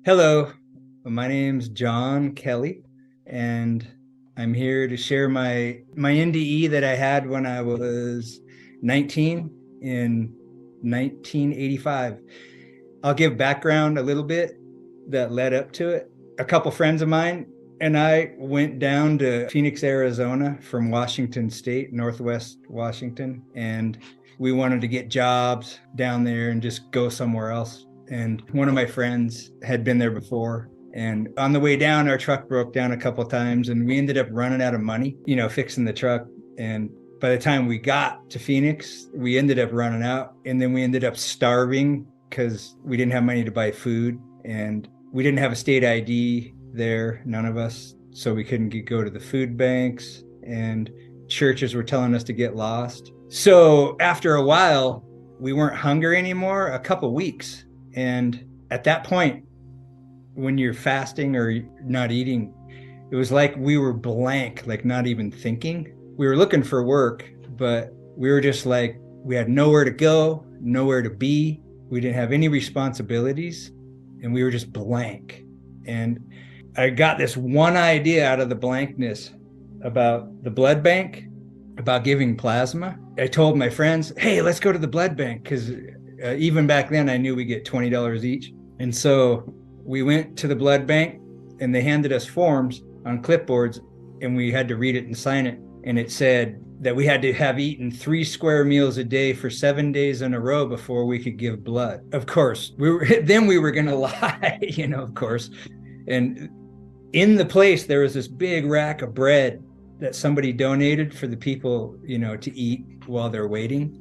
Hello, my name's John Kelly, and I'm here to share my NDE that I had when I was 19 in 1985. I'll give background a little bit that led up to it. A couple friends of mine and I went down to Phoenix, Arizona from Washington State, Northwest Washington, and we wanted to get jobs down there and just go somewhere else. And one of my friends had been there before. And on the way down, our truck broke down a couple of times and we ended up running out of money, fixing the truck. And by the time we got to Phoenix, we ended up running out. And then we ended up starving because we didn't have money to buy food. And we didn't have a state ID there, none of us. So we couldn't go to the food banks. And churches were telling us to get lost. So after a while, we weren't hungry anymore, a couple weeks. And at that point, when you're fasting or not eating, it was like we were blank, like not even thinking. We were looking for work, but we were just like, we had nowhere to go, nowhere to be. We didn't have any responsibilities, and we were just blank. And I got this one idea out of the blankness about the blood bank, about giving plasma. I told my friends, hey, let's go to the blood bank, because even back then I knew we get $20 each. And so we went to the blood bank and they handed us forms on clipboards and we had to read it and sign it. And it said that we had to have eaten 3 square meals a day for 7 days in a row before we could give blood. Of course, we were going to lie, of course. And in the place, there was this big rack of bread that somebody donated for the people, to eat while they're waiting.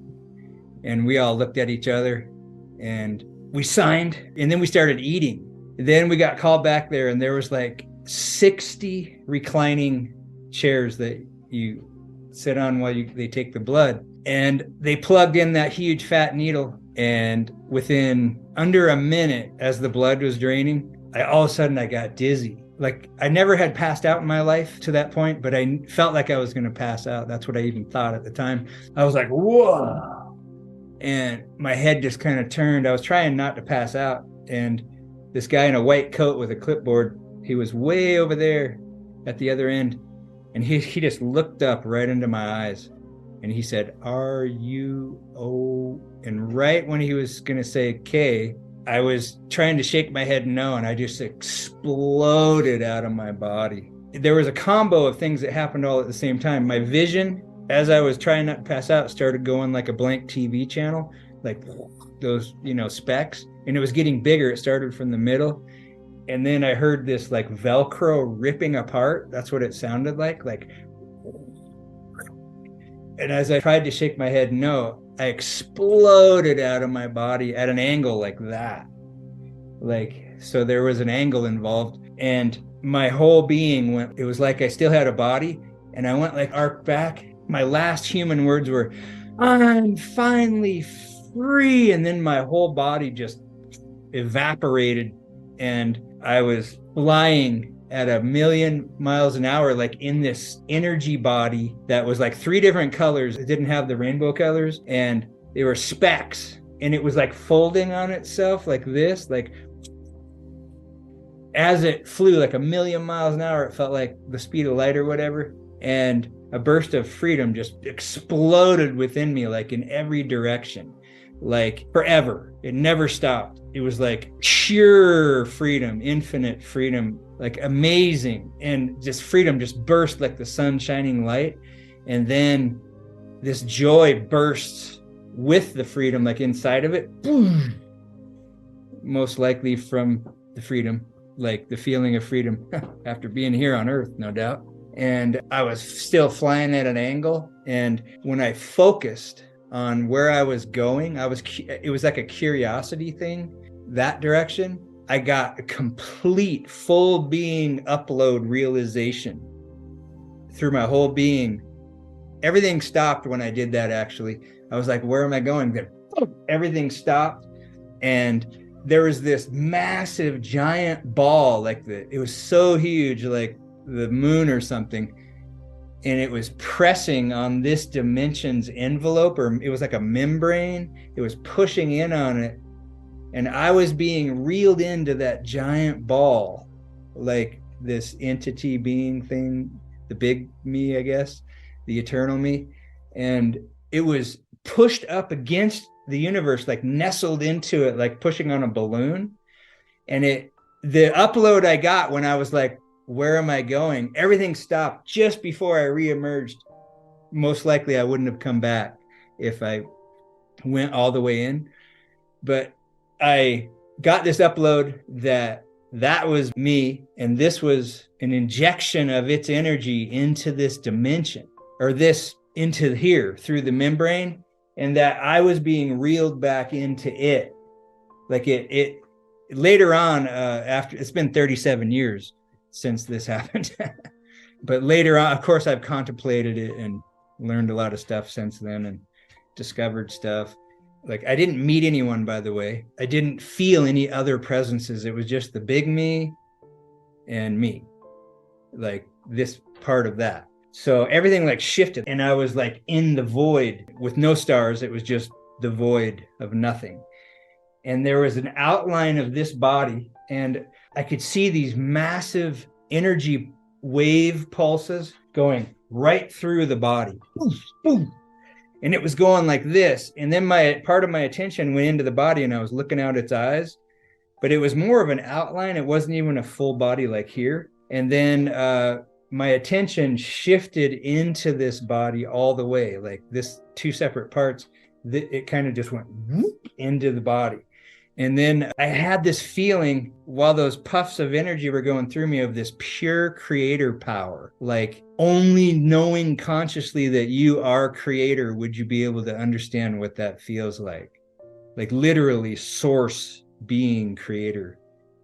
And we all looked at each other and we signed, and then we started eating. Then we got called back there and there was like 60 reclining chairs that you sit on while they take the blood. And they plugged in that huge fat needle. And within under a minute, as the blood was draining, all of a sudden I got dizzy. Like I never had passed out in my life to that point, but I felt like I was going to pass out. That's what I even thought at the time. I was like, whoa. And my head just kind of turned. I was trying not to pass out. And this guy in a white coat with a clipboard, he was way over there at the other end. And he just looked up right into my eyes. And he said, "Are you oh?" And right when he was going to say K, I was trying to shake my head no, and I just exploded out of my body. There was a combo of things that happened all at the same time. My vision, as I was trying not to pass out, started going like a blank TV channel, like those, specks. And it was getting bigger. It started from the middle. And then I heard this like Velcro ripping apart. That's what it sounded like. And as I tried to shake my head no, I exploded out of my body at an angle like that. So there was an angle involved. And my whole being went, it was like I still had a body. And I went like arc back. My last human words were, "I'm finally free." And then my whole body just evaporated. And I was flying at 1,000,000 miles an hour, like in this energy body that was like 3 different colors. It didn't have the rainbow colors, and they were specks. And it was like folding on itself like this, like as it flew like 1,000,000 miles an hour, it felt like the speed of light or whatever. And a burst of freedom just exploded within me, like in every direction, like forever. It never stopped. It was like pure freedom, infinite freedom, like amazing. And just freedom just burst like the sun shining light. And then this joy bursts with the freedom, like inside of it, boom, most likely from the freedom, like the feeling of freedom after being here on earth, no doubt. And I was still flying at an angle. And when I focused on where I was going, it was like a curiosity thing, that direction. I got a complete full being upload realization through my whole being. Everything stopped when I did that, actually. I was like, where am I going? Then everything stopped. And there was this massive giant ball, it was so huge, like the moon or something, and it was pressing on this dimension's envelope, or it was like a membrane. It was pushing in on it, And I was being reeled into that giant ball, like this entity being thing, the big me, I guess, the eternal me. And it was pushed up against the universe, like nestled into it, like pushing on a balloon. And the upload I got when I was like, where am I going? Everything stopped just before I reemerged. Most likely I wouldn't have come back if I went all the way in. But I got this upload that was me, and this was an injection of its energy into this dimension, or this into here through the membrane, and that I was being reeled back into it. Like it later on, after it's been 37 years since this happened. But later on, of course, I've contemplated it and learned a lot of stuff since then and discovered stuff. Like, I didn't meet anyone, by the way. I didn't feel any other presences. It was just the big me and me, like this part of that. So everything like shifted, and I was like in the void with no stars. It was just the void of nothing. And there was an outline of this body, and I could see these massive energy wave pulses going right through the body. Boom, boom. And it was going like this. And then part of my attention went into the body, and I was looking out its eyes, but it was more of an outline. It wasn't even a full body like here. And then my attention shifted into this body all the way, like this two separate parts. It kind of just went whoop into the body. And then I had this feeling while those puffs of energy were going through me of this pure creator power, like only knowing consciously that you are creator would you be able to understand what that feels like literally source being creator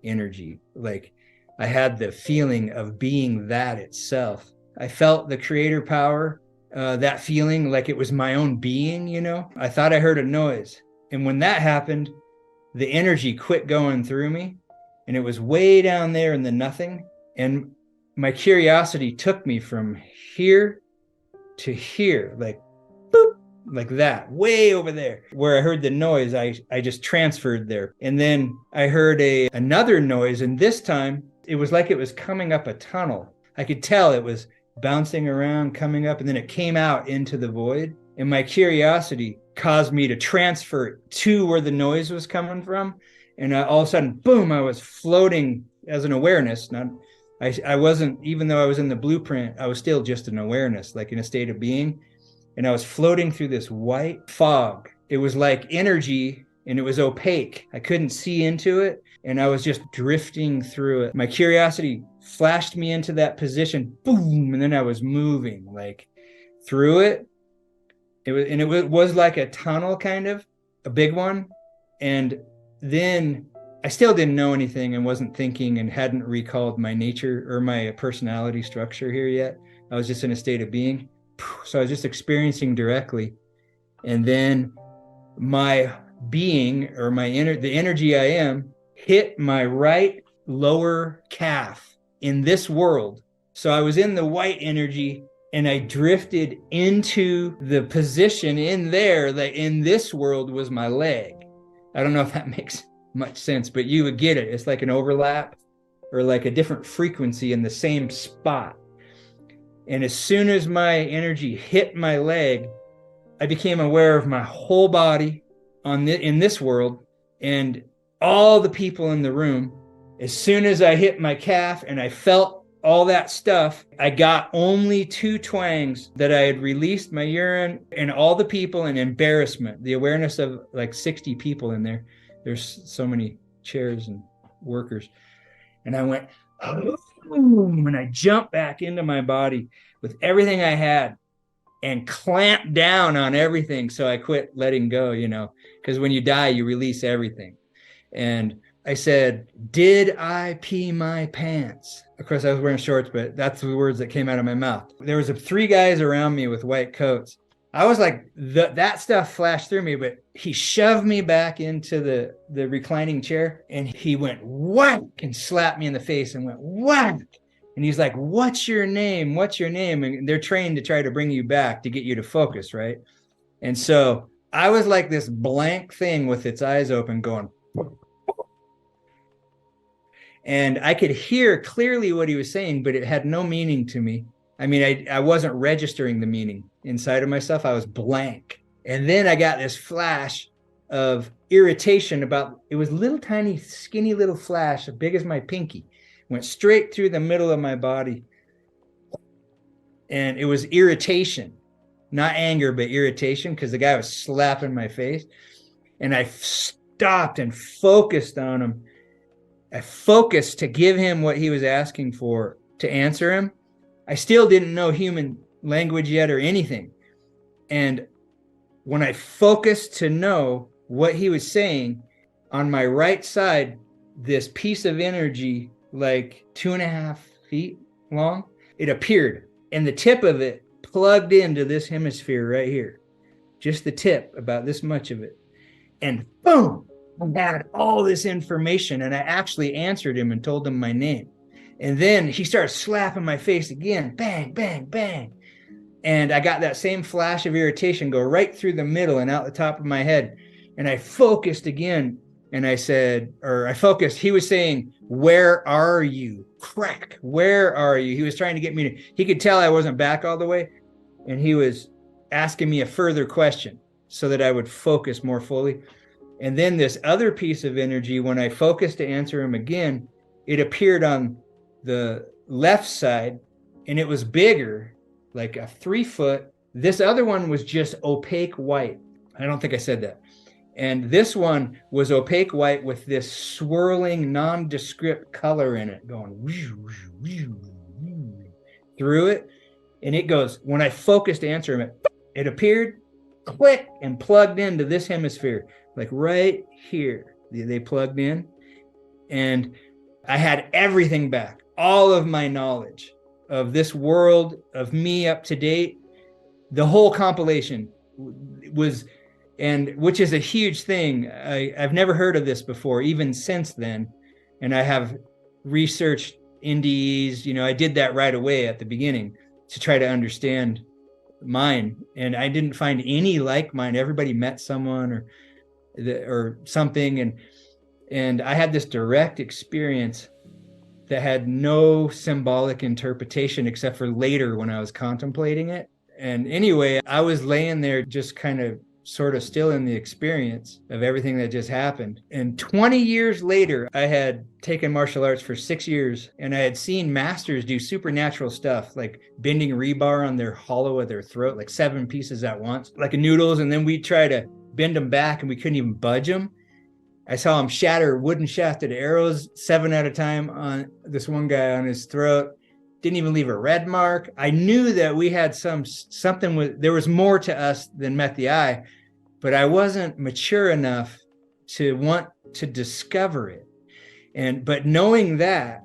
energy. Like I had the feeling of being that itself. I felt the creator power, that feeling like it was my own being, you know? I thought I heard a noise. And when that happened, the energy quit going through me, and it was way down there in the nothing. And my curiosity took me from here to here, like boop, like that, way over there. Where I heard the noise, I just transferred there. And then I heard another noise, and this time it was like it was coming up a tunnel. I could tell it was bouncing around, coming up, and then it came out into the void. And my curiosity caused me to transfer to where the noise was coming from. And all of a sudden, boom, I was floating as an awareness. I wasn't, even though I was in the blueprint, I was still just an awareness, like in a state of being. And I was floating through this white fog. It was like energy, and it was opaque. I couldn't see into it. And I was just drifting through it. My curiosity flashed me into that position, boom. And then I was moving like through it. It was like a tunnel, kind of a big one. And then I still didn't know anything and wasn't thinking and hadn't recalled my nature or my personality structure here yet. I was just in a state of being. So I was just experiencing directly. And then my being, or the energy I am, hit my right lower calf in this world. So I was in the white energy, and I drifted into the position in there that in this world was my leg. I don't know if that makes much sense, but you would get it. It's like an overlap or like a different frequency in the same spot. And as soon as my energy hit my leg, I became aware of my whole body in this world and all the people in the room. As soon as I hit my calf and I felt all that stuff, I got only 2 twangs that I had released my urine, and all the people in embarrassment, the awareness of like 60 people in there. There's so many chairs and workers. And I went, boom, and I jumped back into my body with everything I had and clamped down on everything. So I quit letting go, because when you die, you release everything. And I said, did I pee my pants? Of course, I was wearing shorts, but that's the words that came out of my mouth. There was 3 guys around me with white coats. I was like, that stuff flashed through me, but he shoved me back into the reclining chair, and he went whack and slapped me in the face and went whack. And he's like, what's your name? What's your name? And they're trained to try to bring you back to get you to focus, right? And so I was like this blank thing with its eyes open going, And I could hear clearly what he was saying, but it had no meaning to me. I mean, I wasn't registering the meaning inside of myself. I was blank. And then I got this flash of irritation about, it was little tiny, skinny little flash, as big as my pinky, went straight through the middle of my body. And it was irritation, not anger, but irritation, because the guy was slapping my face. And I stopped and focused on him. I focused to give him what he was asking for, to answer him. I still didn't know human language yet or anything. And when I focused to know what he was saying, on my right side, this piece of energy, like 2.5 feet long, it appeared. And the tip of it plugged into this hemisphere right here. Just the tip, about this much of it. And boom, I had all this information, and I actually answered him and told him my name. And then he started slapping my face again, bang, bang, bang. And I got that same flash of irritation go right through the middle and out the top of my head. And I focused again, and I said, or I focused, he was saying, "Where are you?" Crack, "Where are you?" He was trying to get me to, he could tell I wasn't back all the way. And he was asking me a further question so that I would focus more fully. And then this other piece of energy, when I focused to answer him again, it appeared on the left side, and it was bigger, like a 3 foot. This other one was just opaque white. I don't think I said that. And this one was opaque white with this swirling, nondescript color in it going through it. And it goes, when I focused to answer him, it appeared, click, and plugged into this hemisphere. Like right here, they plugged in, and I had everything back, all of my knowledge of this world, of me up to date. The whole compilation was, and which is a huge thing. I've never heard of this before, even since then. And I have researched NDEs, I did that right away at the beginning to try to understand mine. And I didn't find any like mine. Everybody met someone or something, and I had this direct experience that had no symbolic interpretation except for later when I was contemplating it. And anyway, I was laying there just kind of sort of still in the experience of everything that just happened. And 20 years later, I had taken martial arts for 6 years, and I had seen masters do supernatural stuff, like bending rebar on their hollow of their throat, like 7 pieces at once, like noodles. And then we'd try to bend them back and we couldn't even budge them. I saw him shatter wooden shafted arrows 7 at a time on this one guy on his throat. Didn't even leave a red mark. I knew that we had something with, there was more to us than met the eye, but I wasn't mature enough to want to discover it. But knowing that,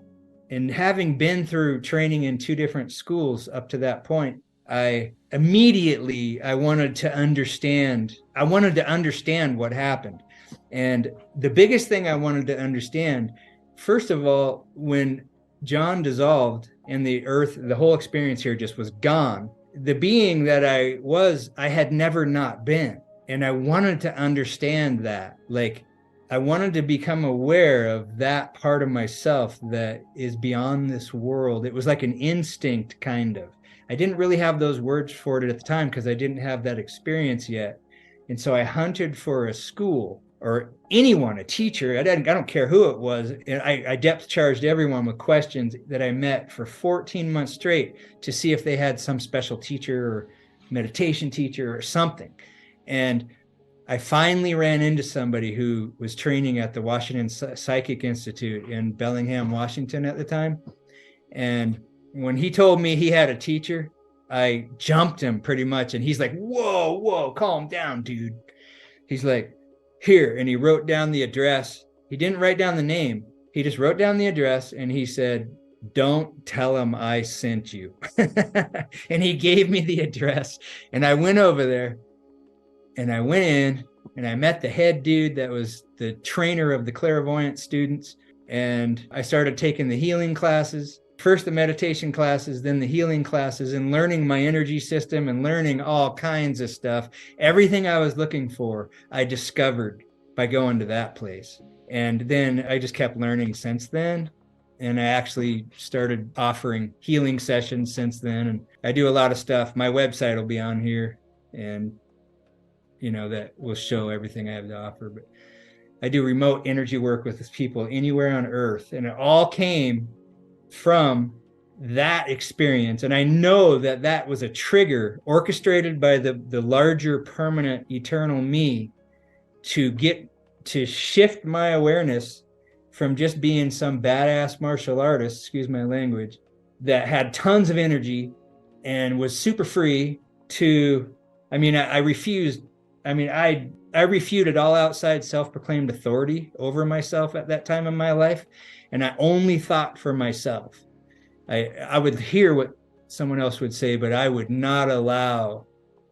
and having been through training in 2 different schools up to that point, I wanted to understand what happened. And the biggest thing I wanted to understand, first of all, when John dissolved and the earth, the whole experience here just was gone, the being that I had never not been. And I wanted to understand that. Like, I wanted to become aware of that part of myself that is beyond this world. It was like an instinct, kind of. I didn't really have those words for it at the time because I didn't have that experience yet. And so I hunted for a school or anyone, a teacher. I don't care who it was. And I depth charged everyone with questions that I met for 14 months straight to see if they had some special teacher or meditation teacher or something. And I finally ran into somebody who was training at the Washington Psychic Institute in Bellingham, Washington at the time. And when he told me he had a teacher, I jumped him pretty much. And he's like, whoa, calm down, dude. He's like, here. And he wrote down the address. He didn't write down the name. He just wrote down the address, and he said, don't tell him I sent you. And he gave me the address, and I went over there, and I went in, and I met the head dude that was the trainer of the clairvoyant students. And I started taking the healing classes, first the meditation classes, then the healing classes, and learning my energy system and learning all kinds of stuff. Everything I was looking for, I discovered by going to that place. And then I just kept learning since then. And I actually started offering healing sessions since then. And I do a lot of stuff. My website will be on here, and that will show everything I have to offer. But I do remote energy work with people anywhere on earth. And it all came from that experience. And I know that that was a trigger orchestrated by the larger permanent eternal me to shift my awareness from just being some badass martial artist, excuse my language, that had tons of energy and was super free to, I refused. I refuted all outside self-proclaimed authority over myself at that time in my life. And I only thought for myself. I would hear what someone else would say, but I would not allow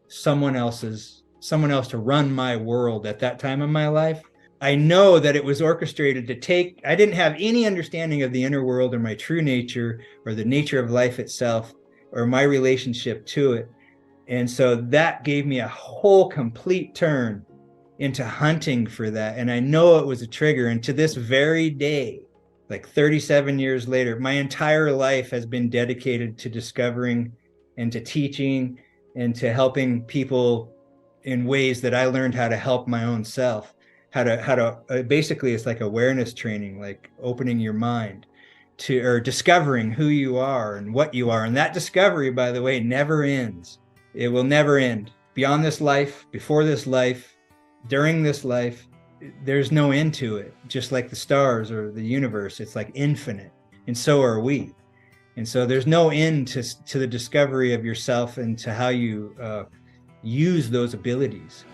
someone else to run my world at that time in my life. I know that it was orchestrated I didn't have any understanding of the inner world or my true nature or the nature of life itself or my relationship to it. And so that gave me a whole complete turn into hunting for that. And I know it was a trigger. And to this very day, like 37 years later, my entire life has been dedicated to discovering and to teaching and to helping people in ways that I learned how to help my own self, basically it's like awareness training, like opening your mind or discovering who you are and what you are. And that discovery, by the way, never ends. It will never end. Beyond this life, before this life, during this life, there's no end to it. Just like the stars or the universe, it's like infinite. And so are we. And so there's no end to the discovery of yourself and to how you use those abilities.